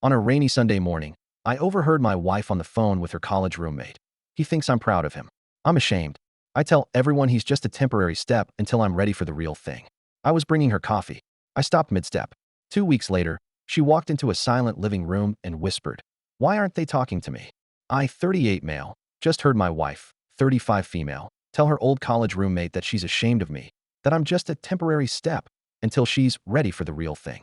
On a rainy Sunday morning, I overheard my wife on the phone with her college roommate. He thinks I'm proud of him. I'm ashamed. I tell everyone he's just a temporary step until I'm ready for the real thing. I was bringing her coffee. I stopped mid-step. 2 weeks later, she walked into a silent living room and whispered, "Why aren't they talking to me?" I, 38 male, just heard my wife, 35 female, tell her old college roommate that she's ashamed of me, that I'm just a temporary step until she's ready for the real thing.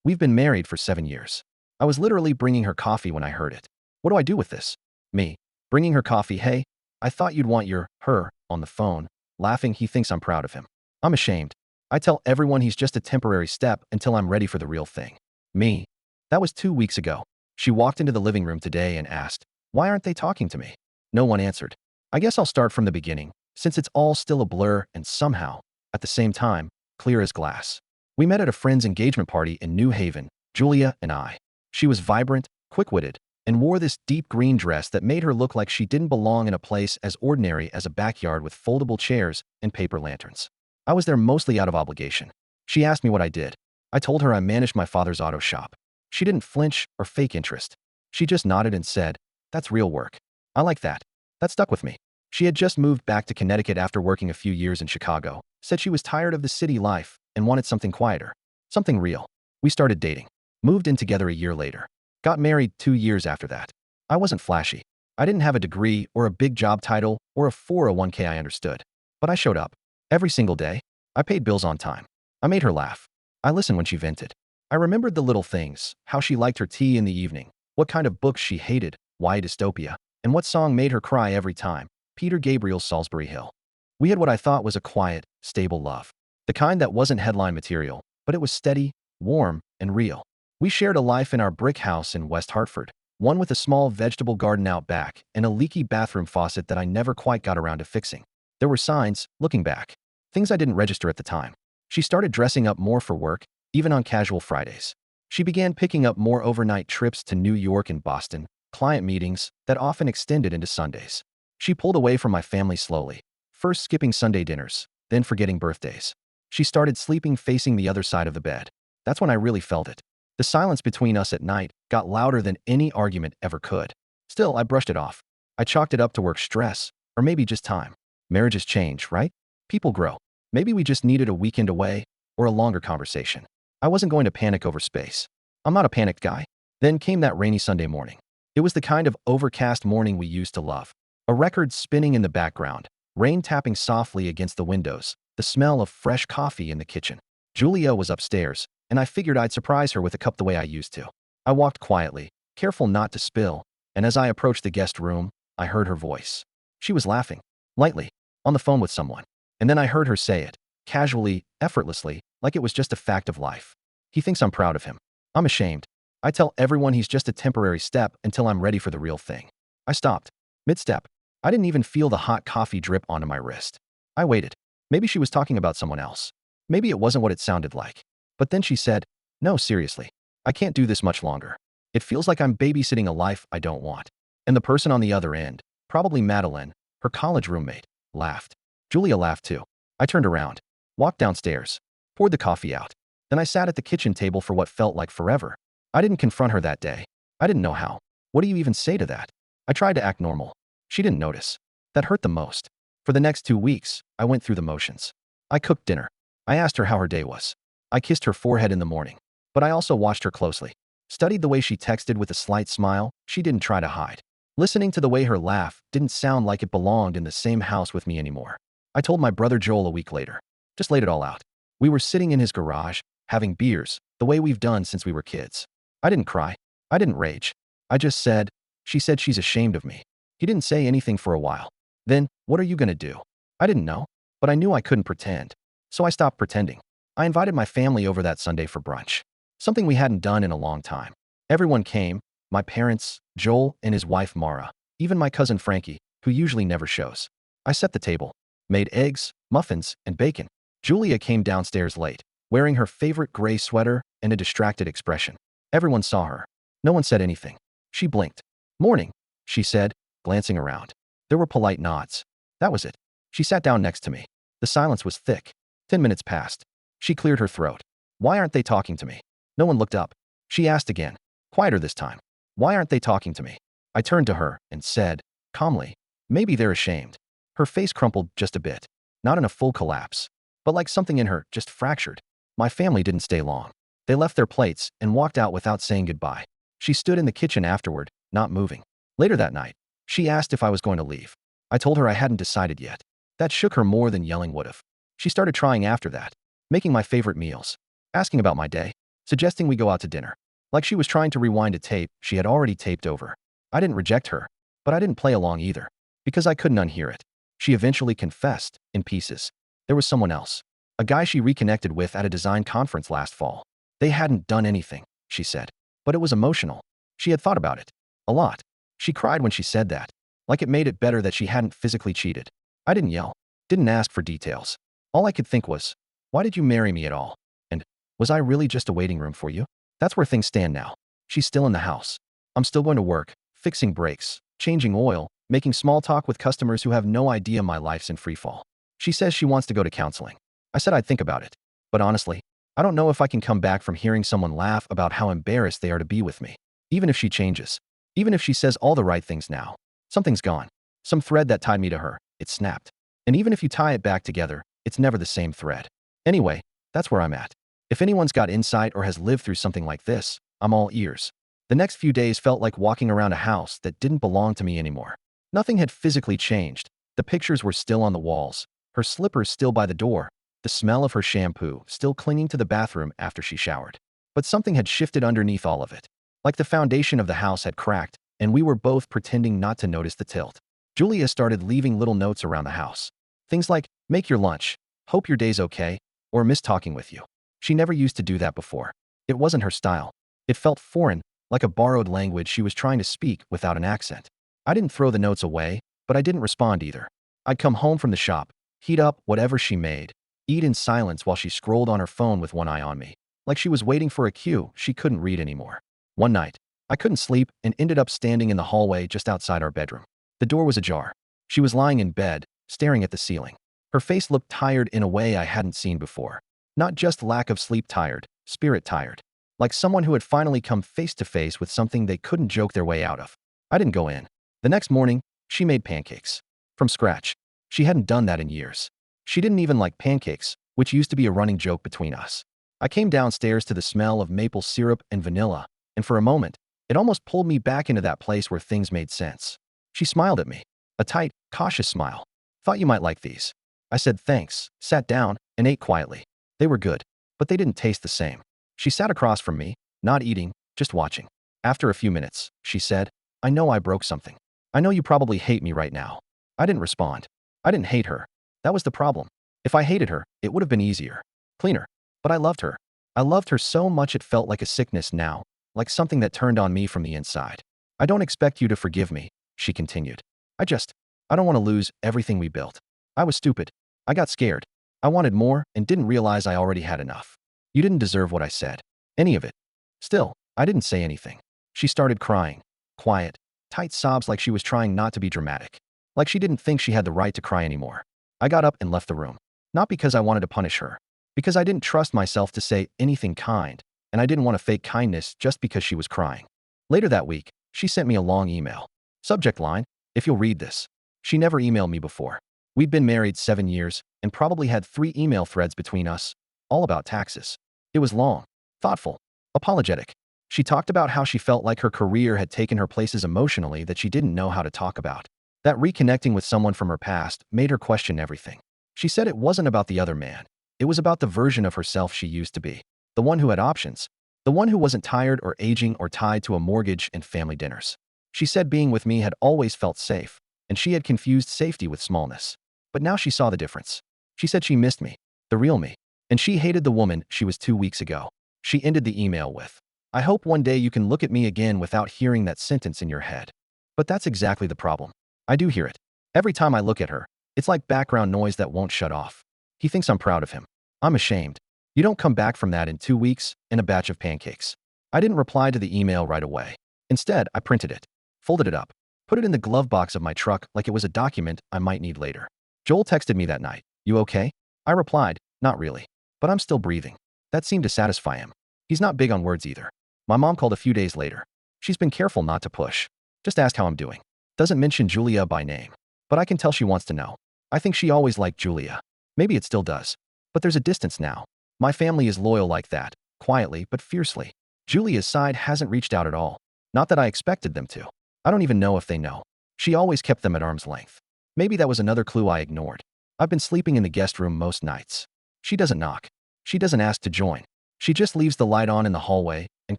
We've been married for 7 years. I was literally bringing her coffee when I heard it. What do I do with this? Me, bringing her coffee. "Hey, I thought you'd want her on the phone." Laughing, he thinks I'm proud of him. I'm ashamed. I tell everyone he's just a temporary step until I'm ready for the real thing. Me. That was 2 weeks ago. She walked into the living room today and asked, "Why aren't they talking to me?" No one answered. I guess I'll start from the beginning, since it's all still a blur and somehow, at the same time, clear as glass. We met at a friend's engagement party in New Haven, Julia and I. She was vibrant, quick-witted, and wore this deep green dress that made her look like she didn't belong in a place as ordinary as a backyard with foldable chairs and paper lanterns. I was there mostly out of obligation. She asked me what I did. I told her I managed my father's auto shop. She didn't flinch or fake interest. She just nodded and said, "That's real work." I like that. That stuck with me. She had just moved back to Connecticut after working a few years in Chicago, said she was tired of the city life and wanted something quieter, something real. We started dating. Moved in together a year later. Got married 2 years after that. I wasn't flashy. I didn't have a degree or a big job title or a 401k. I understood. But I showed up. Every single day. I paid bills on time. I made her laugh. I listened when she vented. I remembered the little things, how she liked her tea in the evening, what kind of books she hated, why dystopia, and what song made her cry every time, Peter Gabriel's Salisbury Hill. We had what I thought was a quiet, stable love. The kind that wasn't headline material, but it was steady, warm, and real. We shared a life in our brick house in West Hartford, one with a small vegetable garden out back and a leaky bathroom faucet that I never quite got around to fixing. There were signs, looking back, things I didn't register at the time. She started dressing up more for work, even on casual Fridays. She began picking up more overnight trips to New York and Boston, client meetings that often extended into Sundays. She pulled away from my family slowly, first skipping Sunday dinners, then forgetting birthdays. She started sleeping facing the other side of the bed. That's when I really felt it. The silence between us at night got louder than any argument ever could. Still, I brushed it off. I chalked it up to work stress, or maybe just time. Marriages change, right? People grow. Maybe we just needed a weekend away, or a longer conversation. I wasn't going to panic over space. I'm not a panicked guy. Then came that rainy Sunday morning. It was the kind of overcast morning we used to love. A record spinning in the background, rain tapping softly against the windows, the smell of fresh coffee in the kitchen. Julia was upstairs, and I figured I'd surprise her with a cup the way I used to. I walked quietly, careful not to spill, and as I approached the guest room, I heard her voice. She was laughing, lightly, on the phone with someone. And then I heard her say it, casually, effortlessly, like it was just a fact of life. "He thinks I'm proud of him. I'm ashamed. I tell everyone he's just a temporary step until I'm ready for the real thing." I stopped, mid-step. I didn't even feel the hot coffee drip onto my wrist. I waited. Maybe she was talking about someone else. Maybe it wasn't what it sounded like. But then she said, "No, seriously. I can't do this much longer. It feels like I'm babysitting a life I don't want." And the person on the other end, probably Madeline, her college roommate, laughed. Julia laughed too. I turned around, walked downstairs, poured the coffee out. Then I sat at the kitchen table for what felt like forever. I didn't confront her that day. I didn't know how. What do you even say to that? I tried to act normal. She didn't notice. That hurt the most. For the next 2 weeks, I went through the motions. I cooked dinner. I asked her how her day was. I kissed her forehead in the morning. But I also watched her closely. Studied the way she texted with a slight smile she didn't try to hide. Listening to the way her laugh didn't sound like it belonged in the same house with me anymore. I told my brother Joel a week later. Just laid it all out. We were sitting in his garage, having beers, the way we've done since we were kids. I didn't cry. I didn't rage. I just said, "She said she's ashamed of me." He didn't say anything for a while. Then, "What are you gonna do?" I didn't know, but I knew I couldn't pretend. So I stopped pretending. I invited my family over that Sunday for brunch. Something we hadn't done in a long time. Everyone came, my parents, Joel and his wife Mara, even my cousin Frankie, who usually never shows. I set the table, made eggs, muffins, and bacon. Julia came downstairs late, wearing her favorite gray sweater and a distracted expression. Everyone saw her. No one said anything. She blinked. "Morning," she said, glancing around. There were polite nods. That was it. She sat down next to me. The silence was thick. 10 minutes passed. She cleared her throat. "Why aren't they talking to me?" No one looked up. She asked again, Quieter this time. Why aren't they talking to me? I turned to her and said, calmly, maybe they're ashamed. Her face crumpled just a bit. Not in a full collapse, but like something in her just fractured. My family didn't stay long. They left their plates and walked out without saying goodbye. She stood in the kitchen afterward, not moving. Later that night, she asked if I was going to leave. I told her I hadn't decided yet. That shook her more than yelling would have. She started trying after that, making my favorite meals, asking about my day, suggesting we go out to dinner. Like she was trying to rewind a tape she had already taped over. I didn't reject her, but I didn't play along either, because I couldn't unhear it. She eventually confessed, in pieces. There was someone else. A guy she reconnected with at a design conference last fall. They hadn't done anything, she said. But it was emotional. She had thought about it. A lot. She cried when she said that. Like it made it better that she hadn't physically cheated. I didn't yell. Didn't ask for details. All I could think was, why did you marry me at all? And, was I really just a waiting room for you? That's where things stand now. She's still in the house. I'm still going to work, fixing brakes, changing oil, making small talk with customers who have no idea my life's in freefall. She says she wants to go to counseling. I said I'd think about it. But honestly, I don't know if I can come back from hearing someone laugh about how embarrassed they are to be with me. Even if she changes. Even if she says all the right things now. Something's gone. Some thread that tied me to her, it snapped. And even if you tie it back together, it's never the same thread. Anyway, that's where I'm at. If anyone's got insight or has lived through something like this, I'm all ears. The next few days felt like walking around a house that didn't belong to me anymore. Nothing had physically changed. The pictures were still on the walls, her slippers still by the door, the smell of her shampoo still clinging to the bathroom after she showered. But something had shifted underneath all of it. Like the foundation of the house had cracked, and we were both pretending not to notice the tilt. Julia started leaving little notes around the house. Things like, make your lunch, hope your day's okay, or miss talking with you. She never used to do that before. It wasn't her style. It felt foreign, like a borrowed language she was trying to speak without an accent. I didn't throw the notes away, but I didn't respond either. I'd come home from the shop, heat up whatever she made, eat in silence while she scrolled on her phone with one eye on me, like she was waiting for a cue she couldn't read anymore. One night, I couldn't sleep and ended up standing in the hallway just outside our bedroom. The door was ajar. She was lying in bed, staring at the ceiling. Her face looked tired in a way I hadn't seen before. Not just lack of sleep tired, spirit tired. Like someone who had finally come face to face with something they couldn't joke their way out of. I didn't go in. The next morning, she made pancakes. From scratch. She hadn't done that in years. She didn't even like pancakes, which used to be a running joke between us. I came downstairs to the smell of maple syrup and vanilla, and for a moment, it almost pulled me back into that place where things made sense. She smiled at me. A tight, cautious smile. Thought you might like these. I said thanks, sat down, and ate quietly. They were good, but they didn't taste the same. She sat across from me, not eating, just watching. After a few minutes, she said, I know I broke something. I know you probably hate me right now. I didn't respond. I didn't hate her. That was the problem. If I hated her, it would have been easier. Cleaner. But I loved her. I loved her so much it felt like a sickness now, like something that turned on me from the inside. I don't expect you to forgive me, she continued. I don't want to lose everything we built. I was stupid. I got scared. I wanted more and didn't realize I already had enough. You didn't deserve what I said. Any of it. Still, I didn't say anything. She started crying. Quiet, tight sobs like she was trying not to be dramatic. Like she didn't think she had the right to cry anymore. I got up and left the room. Not because I wanted to punish her. Because I didn't trust myself to say anything kind, and I didn't want to fake kindness just because she was crying. Later that week, she sent me a long email. Subject line, if you'll read this. She never emailed me before. We'd been married 7 years and probably had 3 email threads between us, all about taxes. It was long, thoughtful, apologetic. She talked about how she felt like her career had taken her places emotionally that she didn't know how to talk about. That reconnecting with someone from her past made her question everything. She said it wasn't about the other man. It was about the version of herself she used to be. The one who had options. The one who wasn't tired or aging or tied to a mortgage and family dinners. She said being with me had always felt safe, and she had confused safety with smallness. But now she saw the difference. She said she missed me, the real me, and she hated the woman she was 2 weeks ago. She ended the email with, I hope one day you can look at me again without hearing that sentence in your head. But that's exactly the problem. I do hear it. Every time I look at her, it's like background noise that won't shut off. He thinks I'm proud of him. I'm ashamed. You don't come back from that in 2 weeks in a batch of pancakes. I didn't reply to the email right away. Instead, I printed it, folded it up, put it in the glove box of my truck like it was a document I might need later. Joel texted me that night, you okay? I replied, not really. But I'm still breathing. That seemed to satisfy him. He's not big on words either. My mom called a few days later. She's been careful not to push. Just asked how I'm doing. Doesn't mention Julia by name. But I can tell she wants to know. I think she always liked Julia. Maybe it still does. But there's a distance now. My family is loyal like that, quietly but fiercely. Julia's side hasn't reached out at all. Not that I expected them to. I don't even know if they know. She always kept them at arm's length. Maybe that was another clue I ignored. I've been sleeping in the guest room most nights. She doesn't knock. She doesn't ask to join. She just leaves the light on in the hallway and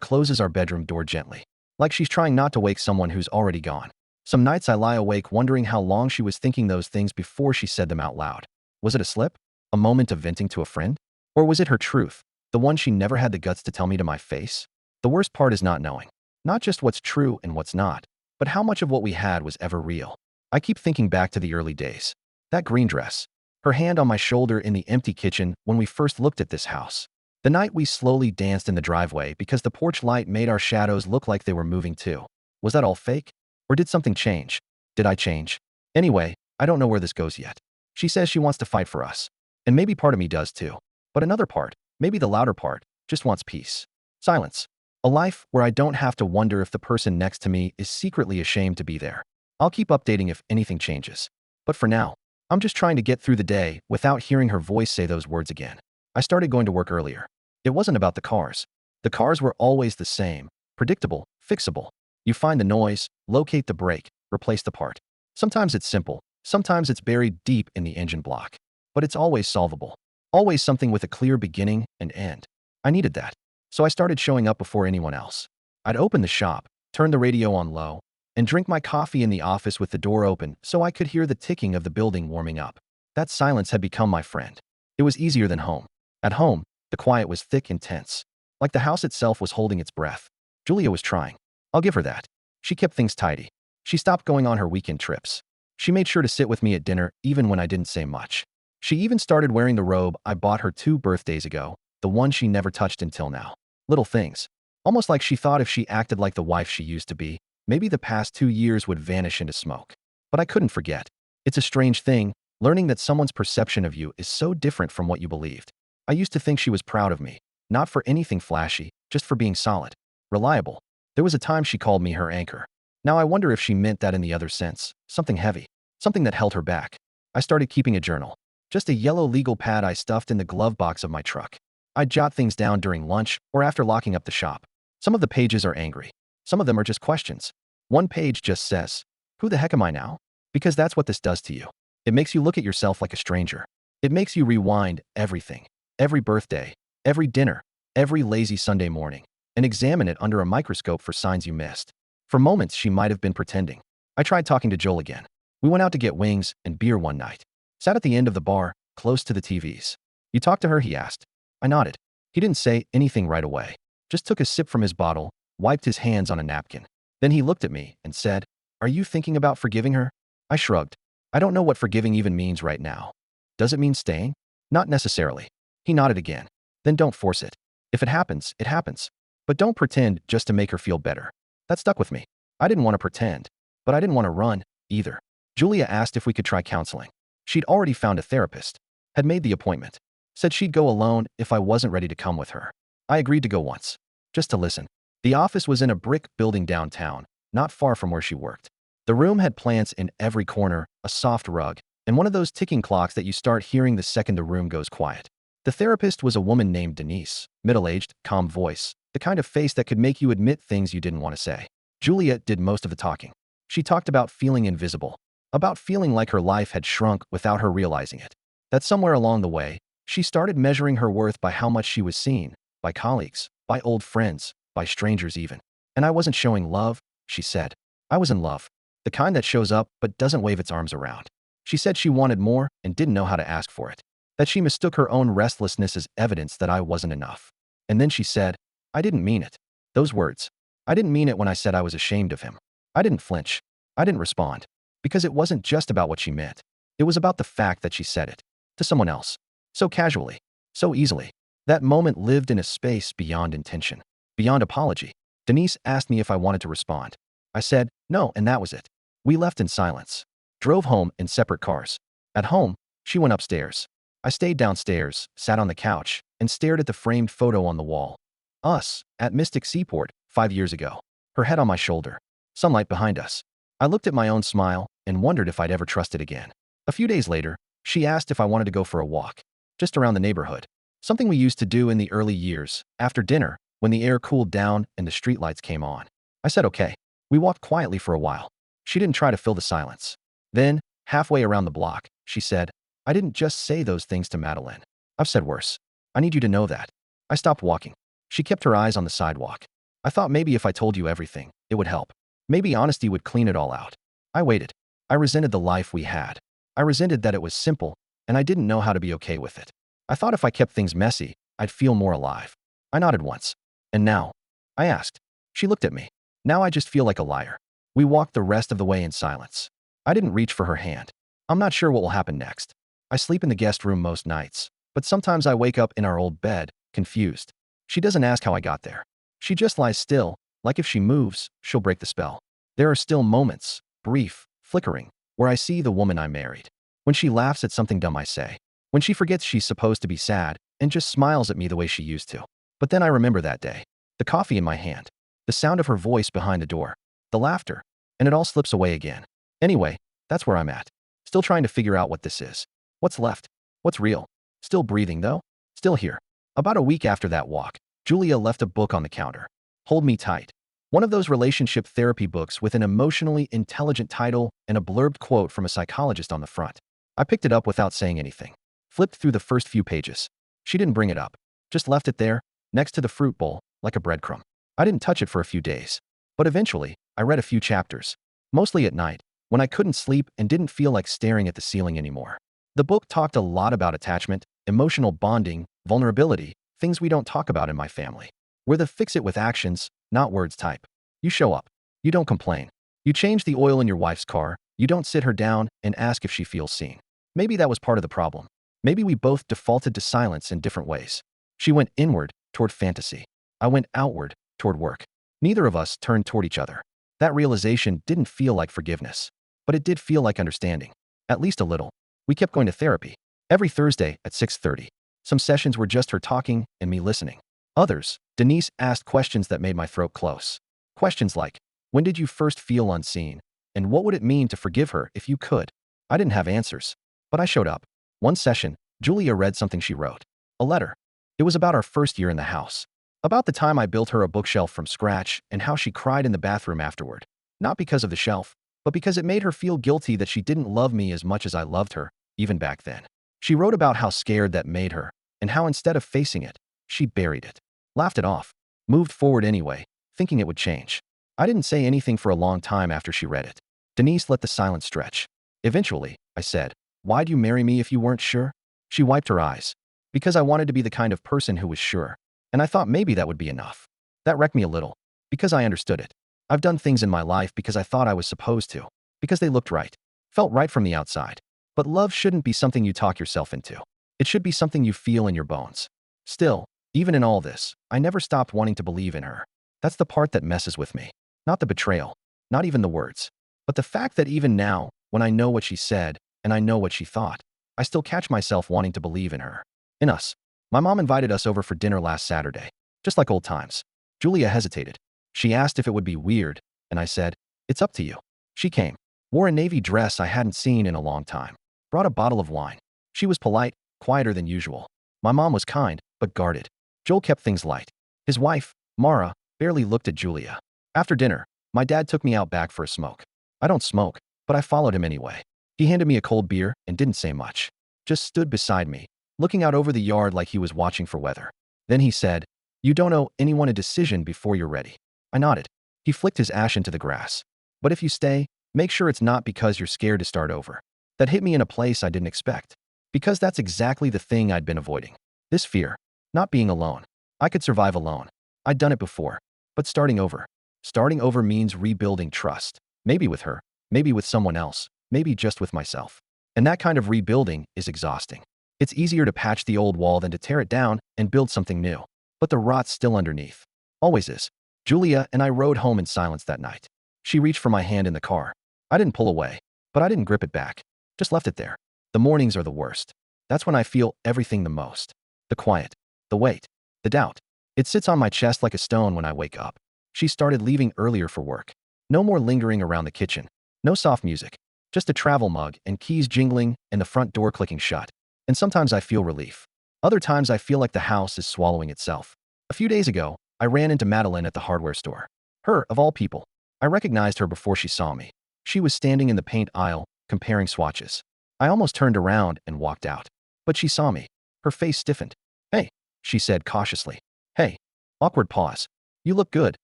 closes our bedroom door gently. Like she's trying not to wake someone who's already gone. Some nights I lie awake wondering how long she was thinking those things before she said them out loud. Was it a slip? A moment of venting to a friend? Or was it her truth? The one she never had the guts to tell me to my face? The worst part is not knowing. Not just what's true and what's not, but how much of what we had was ever real. I keep thinking back to the early days. That green dress. Her hand on my shoulder in the empty kitchen when we first looked at this house. The night we slowly danced in the driveway because the porch light made our shadows look like they were moving too. Was that all fake? Or did something change? Did I change? Anyway, I don't know where this goes yet. She says she wants to fight for us. And maybe part of me does too. But another part, maybe the louder part, just wants peace. Silence. A life where I don't have to wonder if the person next to me is secretly ashamed to be there. I'll keep updating if anything changes. But for now, I'm just trying to get through the day without hearing her voice say those words again. I started going to work earlier. It wasn't about the cars. The cars were always the same, predictable, fixable. You find the noise, locate the brake, replace the part. Sometimes it's simple, sometimes it's buried deep in the engine block. But it's always solvable. Always something with a clear beginning and end. I needed that. So I started showing up before anyone else. I'd open the shop, turn the radio on low, and drink my coffee in the office with the door open so I could hear the ticking of the building warming up. That silence had become my friend. It was easier than home. At home, the quiet was thick and tense. Like the house itself was holding its breath. Julia was trying. I'll give her that. She kept things tidy. She stopped going on her weekend trips. She made sure to sit with me at dinner even when I didn't say much. She even started wearing the robe I bought her 2 birthdays ago, the one she never touched until now. Little things. Almost like she thought if she acted like the wife she used to be, maybe the past 2 years would vanish into smoke. But I couldn't forget. It's a strange thing, learning that someone's perception of you is so different from what you believed. I used to think she was proud of me, not for anything flashy, just for being solid, reliable. There was a time she called me her anchor. Now I wonder if she meant that in the other sense, something heavy, something that held her back. I started keeping a journal. Just a yellow legal pad I stuffed in the glove box of my truck. I'd jot things down during lunch or after locking up the shop. Some of the pages are angry. Some of them are just questions. One page just says, "Who the heck am I now?" Because that's what this does to you. It makes you look at yourself like a stranger. It makes you rewind everything. Every birthday, every dinner, every lazy Sunday morning, and examine it under a microscope for signs you missed. For moments, she might have been pretending. I tried talking to Joel again. We went out to get wings and beer one night. Sat at the end of the bar, close to the TVs. "You talked to her?" he asked. I nodded. He didn't say anything right away. Just took a sip from his bottle, wiped his hands on a napkin. Then he looked at me and said, "Are you thinking about forgiving her?" I shrugged. I don't know what forgiving even means right now. Does it mean staying? Not necessarily. He nodded again. Then don't force it. If it happens, it happens. But don't pretend just to make her feel better. That stuck with me. I didn't want to pretend, but I didn't want to run either. Julia asked if we could try counseling. She'd already found a therapist, had made the appointment, said she'd go alone if I wasn't ready to come with her. I agreed to go once, just to listen. The office was in a brick building downtown, not far from where she worked. The room had plants in every corner, a soft rug, and one of those ticking clocks that you start hearing the second the room goes quiet. The therapist was a woman named Denise, middle-aged, calm voice, the kind of face that could make you admit things you didn't want to say. Julia did most of the talking. She talked about feeling invisible, about feeling like her life had shrunk without her realizing it. That somewhere along the way, she started measuring her worth by how much she was seen, by colleagues, by old friends, by strangers even. And I wasn't showing love, she said. I was in love. The kind that shows up but doesn't wave its arms around. She said she wanted more and didn't know how to ask for it. That she mistook her own restlessness as evidence that I wasn't enough. And then she said, I didn't mean it. Those words. I didn't mean it when I said I was ashamed of him. I didn't flinch. I didn't respond. Because it wasn't just about what she meant. It was about the fact that she said it. To someone else. So casually. So easily. That moment lived in a space beyond intention. Beyond apology. Denise asked me if I wanted to respond. I said, no, and that was it. We left in silence. Drove home in separate cars. At home, she went upstairs. I stayed downstairs, sat on the couch, and stared at the framed photo on the wall. Us, at Mystic Seaport, 5 years ago. Her head on my shoulder. Sunlight behind us. I looked at my own smile and wondered if I'd ever trust it again. A few days later, she asked if I wanted to go for a walk, just around the neighborhood. Something we used to do in the early years, after dinner, when the air cooled down and the streetlights came on. I said okay. We walked quietly for a while. She didn't try to fill the silence. Then, halfway around the block, she said, I didn't just say those things to Madeline. I've said worse. I need you to know that. I stopped walking. She kept her eyes on the sidewalk. I thought maybe if I told you everything, it would help. Maybe honesty would clean it all out. I waited. I resented the life we had. I resented that it was simple, and I didn't know how to be okay with it. I thought if I kept things messy, I'd feel more alive. I nodded once. And now? I asked. She looked at me. Now I just feel like a liar. We walked the rest of the way in silence. I didn't reach for her hand. I'm not sure what will happen next. I sleep in the guest room most nights, but sometimes I wake up in our old bed, confused. She doesn't ask how I got there. She just lies still, like if she moves, she'll break the spell. There are still moments, brief, flickering, where I see the woman I married. When she laughs at something dumb I say. When she forgets she's supposed to be sad and just smiles at me the way she used to. But then I remember that day. The coffee in my hand. The sound of her voice behind the door. The laughter. And it all slips away again. Anyway, that's where I'm at. Still trying to figure out what this is. What's left? What's real? Still breathing, though? Still here. About a week after that walk, Julia left a book on the counter. Hold Me Tight. One of those relationship therapy books with an emotionally intelligent title and a blurbed quote from a psychologist on the front. I picked it up without saying anything. Flipped through the first few pages. She didn't bring it up. Just left it there, next to the fruit bowl, like a breadcrumb. I didn't touch it for a few days. But eventually, I read a few chapters. Mostly at night, when I couldn't sleep and didn't feel like staring at the ceiling anymore. The book talked a lot about attachment, emotional bonding, vulnerability, things we don't talk about in my family. We're the fix-it with actions, not words type. You show up. You don't complain. You change the oil in your wife's car. You don't sit her down and ask if she feels seen. Maybe that was part of the problem. Maybe we both defaulted to silence in different ways. She went inward, toward fantasy. I went outward, toward work. Neither of us turned toward each other. That realization didn't feel like forgiveness. But it did feel like understanding. At least a little. We kept going to therapy. Every Thursday at 6:30. Some sessions were just her talking and me listening. Others, Denise asked questions that made my throat close. Questions like, when did you first feel unseen? And what would it mean to forgive her if you could? I didn't have answers. But I showed up. One session, Julia read something she wrote. A letter. It was about our first year in the house. About the time I built her a bookshelf from scratch and how she cried in the bathroom afterward. Not because of the shelf, but because it made her feel guilty that she didn't love me as much as I loved her, even back then. She wrote about how scared that made her, and how instead of facing it, she buried it. Laughed it off. Moved forward anyway, thinking it would change. I didn't say anything for a long time after she read it. Denise let the silence stretch. Eventually, I said, why'd you marry me if you weren't sure? She wiped her eyes. Because I wanted to be the kind of person who was sure. And I thought maybe that would be enough. That wrecked me a little. Because I understood it. I've done things in my life because I thought I was supposed to. Because they looked right. Felt right from the outside. But love shouldn't be something you talk yourself into. It should be something you feel in your bones. Still, even in all this, I never stopped wanting to believe in her. That's the part that messes with me. Not the betrayal. Not even the words. But the fact that even now, when I know what she said, and I know what she thought, I still catch myself wanting to believe in her. In us. My mom invited us over for dinner last Saturday. Just like old times. Julia hesitated. She asked if it would be weird, and I said, it's up to you. She came. Wore a navy dress I hadn't seen in a long time. Brought a bottle of wine. She was polite, quieter than usual. My mom was kind, but guarded. Joel kept things light. His wife, Mara, barely looked at Julia. After dinner, my dad took me out back for a smoke. I don't smoke, but I followed him anyway. He handed me a cold beer and didn't say much. Just stood beside me, looking out over the yard like he was watching for weather. Then he said, you don't owe anyone a decision before you're ready. I nodded. He flicked his ash into the grass. But if you stay, make sure it's not because you're scared to start over. That hit me in a place I didn't expect. Because that's exactly the thing I'd been avoiding. This fear. Not being alone. I could survive alone. I'd done it before. But starting over. Starting over means rebuilding trust. Maybe with her. Maybe with someone else. Maybe just with myself. And that kind of rebuilding is exhausting. It's easier to patch the old wall than to tear it down and build something new. But the rot's still underneath. Always is. Julia and I rode home in silence that night. She reached for my hand in the car. I didn't pull away. But I didn't grip it back. Just left it there. The mornings are the worst. That's when I feel everything the most. The quiet. The weight. The doubt. It sits on my chest like a stone when I wake up. She started leaving earlier for work. No more lingering around the kitchen. No soft music. Just a travel mug and keys jingling and the front door clicking shut. And sometimes I feel relief. Other times I feel like the house is swallowing itself. A few days ago, I ran into Madeline at the hardware store. Her, of all people. I recognized her before she saw me. She was standing in the paint aisle, comparing swatches. I almost turned around and walked out. But she saw me. Her face stiffened. "Hey," she said cautiously. "Hey." Awkward pause. "You look good,"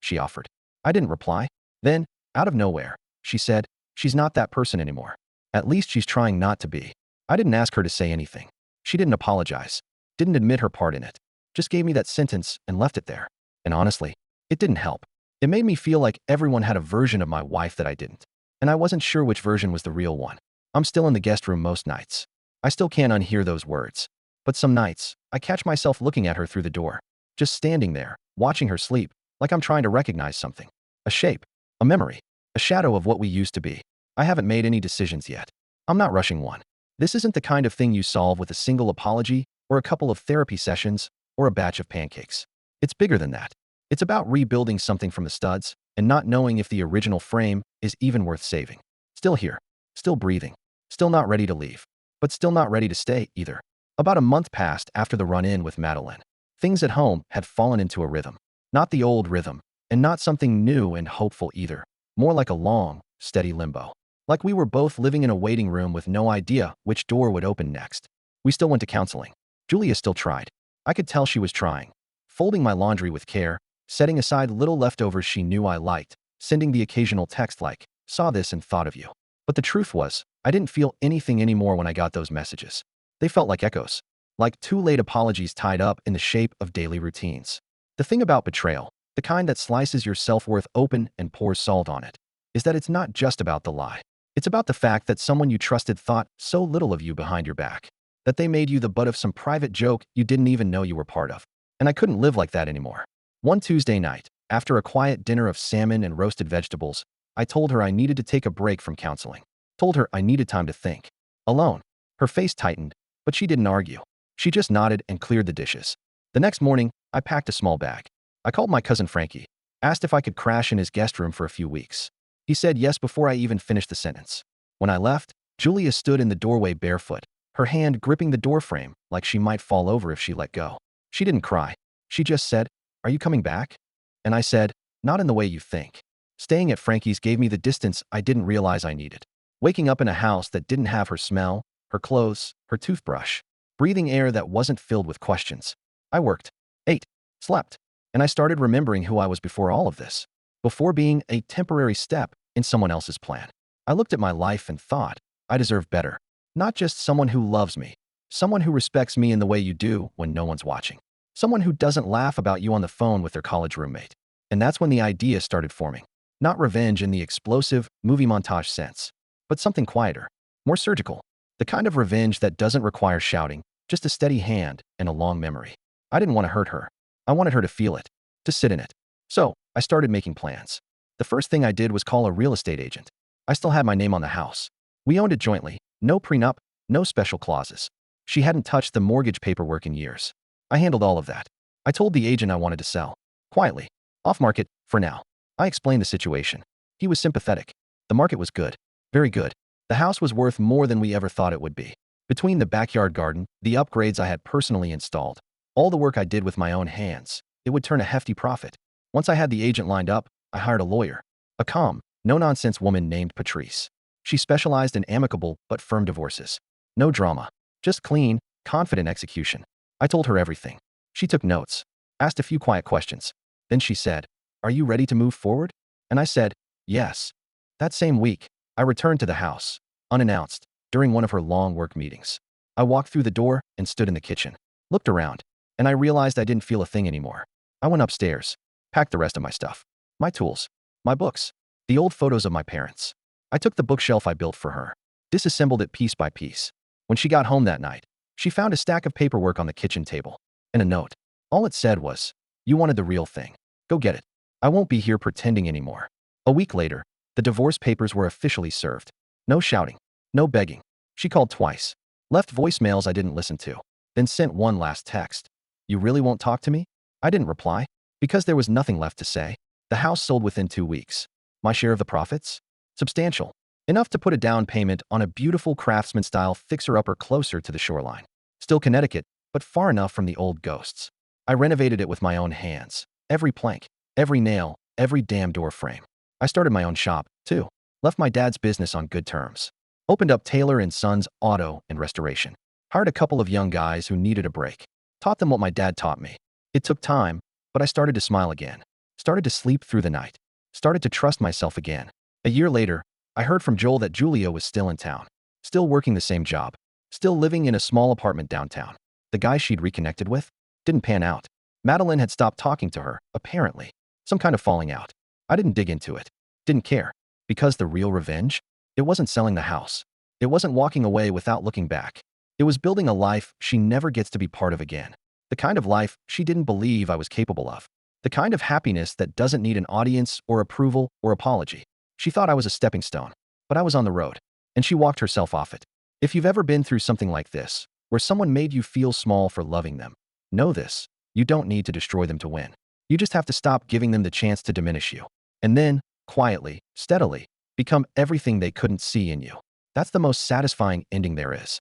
she offered. I didn't reply. Then, out of nowhere, she said, "She's not that person anymore. At least she's trying not to be." I didn't ask her to say anything. She didn't apologize. Didn't admit her part in it. Just gave me that sentence and left it there. And honestly, it didn't help. It made me feel like everyone had a version of my wife that I didn't. And I wasn't sure which version was the real one. I'm still in the guest room most nights. I still can't unhear those words. But some nights, I catch myself looking at her through the door. Just standing there, watching her sleep, like I'm trying to recognize something. A shape. A memory. A shadow of what we used to be. I haven't made any decisions yet. I'm not rushing one. This isn't the kind of thing you solve with a single apology, or a couple of therapy sessions, or a batch of pancakes. It's bigger than that. It's about rebuilding something from the studs, and not knowing if the original frame is even worth saving. Still here. Still breathing. Still not ready to leave. But still not ready to stay, either. About a month passed after the run-in with Madeline. Things at home had fallen into a rhythm. Not the old rhythm, and not something new and hopeful either. More like a long, steady limbo. Like we were both living in a waiting room with no idea which door would open next. We still went to counseling. Julia still tried. I could tell she was trying. Folding my laundry with care, setting aside little leftovers she knew I liked, sending the occasional text like, "Saw this and thought of you." But the truth was, I didn't feel anything anymore when I got those messages. They felt like echoes. Like too late apologies tied up in the shape of daily routines. The thing about betrayal, the kind that slices your self-worth open and pours salt on it, is that it's not just about the lie. It's about the fact that someone you trusted thought so little of you behind your back, that they made you the butt of some private joke you didn't even know you were part of. And I couldn't live like that anymore. One Tuesday night, after a quiet dinner of salmon and roasted vegetables, I told her I needed to take a break from counseling. Told her I needed time to think. Alone. Her face tightened, but she didn't argue. She just nodded and cleared the dishes. The next morning, I packed a small bag. I called my cousin Frankie, asked if I could crash in his guest room for a few weeks. He said yes before I even finished the sentence. When I left, Julia stood in the doorway barefoot, her hand gripping the doorframe like she might fall over if she let go. She didn't cry. She just said, "Are you coming back?" And I said, "Not in the way you think." Staying at Frankie's gave me the distance I didn't realize I needed. Waking up in a house that didn't have her smell, her clothes, her toothbrush. Breathing air that wasn't filled with questions. I worked, ate, slept, and I started remembering who I was before all of this. Before being a temporary step in someone else's plan. I looked at my life and thought, I deserve better. Not just someone who loves me. Someone who respects me in the way you do when no one's watching. Someone who doesn't laugh about you on the phone with their college roommate. And that's when the idea started forming. Not revenge in the explosive, movie montage sense, but something quieter, more surgical. The kind of revenge that doesn't require shouting, just a steady hand and a long memory. I didn't want to hurt her. I wanted her to feel it, to sit in it. So, I started making plans. The first thing I did was call a real estate agent. I still had my name on the house. We owned it jointly, no prenup, no special clauses. She hadn't touched the mortgage paperwork in years. I handled all of that. I told the agent I wanted to sell. Quietly. Off market, for now. I explained the situation. He was sympathetic. The market was good. Very good. The house was worth more than we ever thought it would be. Between the backyard garden, the upgrades I had personally installed, all the work I did with my own hands, it would turn a hefty profit. Once I had the agent lined up, I hired a lawyer. A calm, no-nonsense woman named Patrice. She specialized in amicable but firm divorces. No drama. Just clean, confident execution. I told her everything. She took notes. Asked a few quiet questions. Then she said, "Are you ready to move forward?" And I said, "Yes." That same week, I returned to the house, unannounced, during one of her long work meetings. I walked through the door and stood in the kitchen. Looked around, and I realized I didn't feel a thing anymore. I went upstairs, packed the rest of my stuff. My tools, my books, the old photos of my parents. I took the bookshelf I built for her, disassembled it piece by piece. When she got home that night, she found a stack of paperwork on the kitchen table, and a note. All it said was, "You wanted the real thing. Go get it. I won't be here pretending anymore." A week later, the divorce papers were officially served. No shouting, no begging. She called twice, left voicemails I didn't listen to, then sent one last text. "You really won't talk to me?" I didn't reply, because there was nothing left to say. The house sold within 2 weeks. My share of the profits? Substantial. Enough to put a down payment on a beautiful craftsman-style fixer-upper closer to the shoreline. Still Connecticut, but far enough from the old ghosts. I renovated it with my own hands. Every plank, every nail, every damn door frame. I started my own shop, too. Left my dad's business on good terms. Opened up Taylor & Sons Auto and Restoration. Hired a couple of young guys who needed a break. Taught them what my dad taught me. It took time, but I started to smile again. Started to sleep through the night. Started to trust myself again. A year later, I heard from Joel that Julia was still in town. Still working the same job. Still living in a small apartment downtown. The guy she'd reconnected with? Didn't pan out. Madeline had stopped talking to her, apparently. Some kind of falling out. I didn't dig into it. Didn't care. Because the real revenge? It wasn't selling the house. It wasn't walking away without looking back. It was building a life she never gets to be part of again. The kind of life she didn't believe I was capable of. The kind of happiness that doesn't need an audience or approval or apology. She thought I was a stepping stone, but I was on the road, and she walked herself off it. If you've ever been through something like this, where someone made you feel small for loving them, know this: you don't need to destroy them to win. You just have to stop giving them the chance to diminish you. And then, quietly, steadily, become everything they couldn't see in you. That's the most satisfying ending there is.